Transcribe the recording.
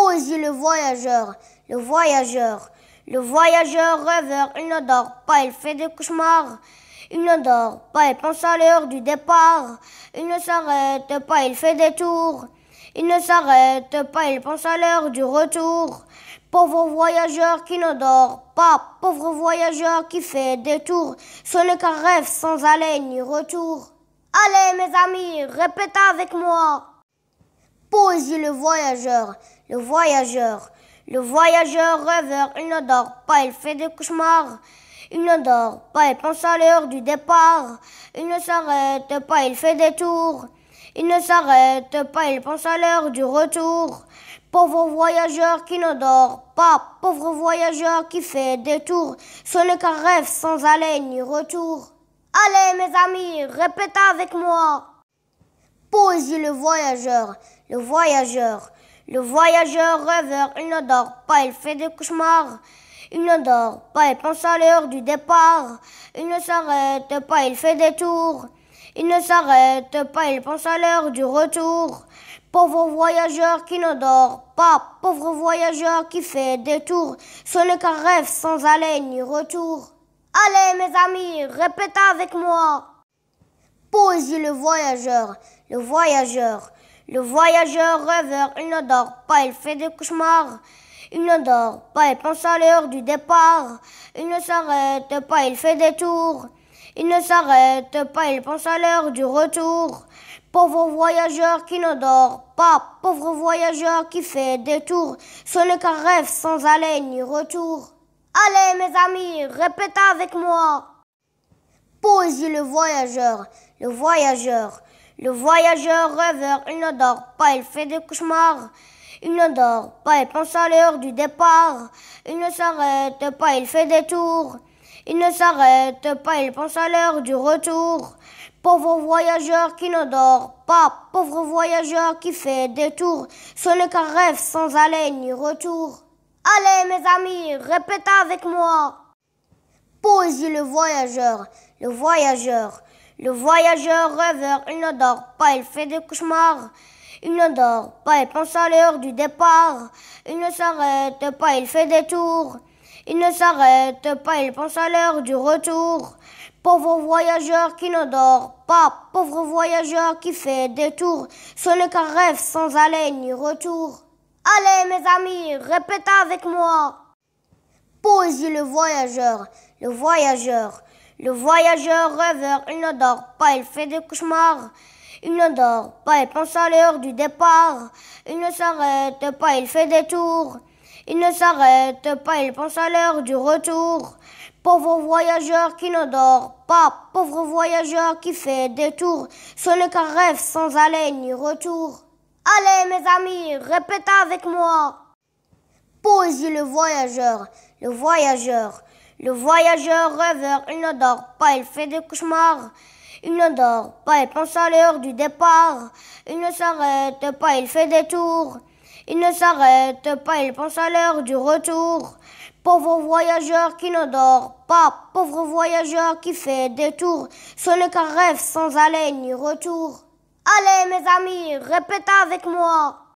Poésie le voyageur, le voyageur. Le voyageur rêveur, il ne dort pas, il fait des cauchemars. Il ne dort pas, il pense à l'heure du départ. Il ne s'arrête pas, il fait des tours. Il ne s'arrête pas, il pense à l'heure du retour. Pauvre voyageur qui ne dort pas, pauvre voyageur qui fait des tours. Ce n'est qu'un rêve sans aller ni retour. Allez mes amis, répétez avec moi. Poésie le voyageur, le voyageur. Le voyageur rêveur, il ne dort pas, il fait des cauchemars. Il ne dort pas, il pense à l'heure du départ. Il ne s'arrête pas, il fait des tours. Il ne s'arrête pas, il pense à l'heure du retour. Pauvre voyageur qui ne dort pas, pauvre voyageur qui fait des tours. Ce n'est qu'un rêve sans aller ni retour. Allez mes amis, répétez avec moi. Poésie le voyageur, le voyageur. Le voyageur rêveur, il ne dort pas, il fait des cauchemars. Il ne dort pas, il pense à l'heure du départ. Il ne s'arrête pas, il fait des tours. Il ne s'arrête pas, il pense à l'heure du retour. Pauvre voyageur qui ne dort pas, pauvre voyageur qui fait des tours. Ce n'est qu'un rêve sans aller ni retour. Allez mes amis, répétez avec moi. Poésie le voyageur, le voyageur. Le voyageur rêveur, il ne dort pas, il fait des cauchemars. Il ne dort pas, il pense à l'heure du départ. Il ne s'arrête pas, il fait des tours. Il ne s'arrête pas, il pense à l'heure du retour. Pauvre voyageur qui ne dort pas, pauvre voyageur qui fait des tours. Ce n'est qu'un rêve sans aller ni retour. Allez mes amis, répétez avec moi. Poésie le voyageur, le voyageur. Le voyageur rêveur, il ne dort pas, il fait des cauchemars. Il ne dort pas, il pense à l'heure du départ. Il ne s'arrête pas, il fait des tours. Il ne s'arrête pas, il pense à l'heure du retour. Pauvre voyageur qui ne dort pas, pauvre voyageur qui fait des tours. Ce n'est qu'un rêve sans aller ni retour. Allez mes amis, répétez avec moi. Poésie le voyageur, le voyageur. Le voyageur rêveur, il ne dort pas, il fait des cauchemars. Il ne dort pas, il pense à l'heure du départ. Il ne s'arrête pas, il fait des tours. Il ne s'arrête pas, il pense à l'heure du retour. Pauvre voyageur qui ne dort pas, pauvre voyageur qui fait des tours. Ce n'est qu'un rêve sans aller ni retour. Allez mes amis, répétez avec moi. Poésie le voyageur, le voyageur. Le voyageur rêveur, il ne dort pas, il fait des cauchemars. Il ne dort pas, il pense à l'heure du départ. Il ne s'arrête pas, il fait des tours. Il ne s'arrête pas, il pense à l'heure du retour. Pauvre voyageur qui ne dort pas, pauvre voyageur qui fait des tours. Ce n'est qu'un rêve sans aller ni retour. Allez mes amis, répétez avec moi. Poésie le voyageur, le voyageur. Le voyageur rêveur, il ne dort pas, il fait des cauchemars. Il ne dort pas, il pense à l'heure du départ. Il ne s'arrête pas, il fait des tours. Il ne s'arrête pas, il pense à l'heure du retour. Pauvre voyageur qui ne dort pas, pauvre voyageur qui fait des tours. Ce n'est qu'un rêve sans aller ni retour. Allez mes amis, répétez avec moi.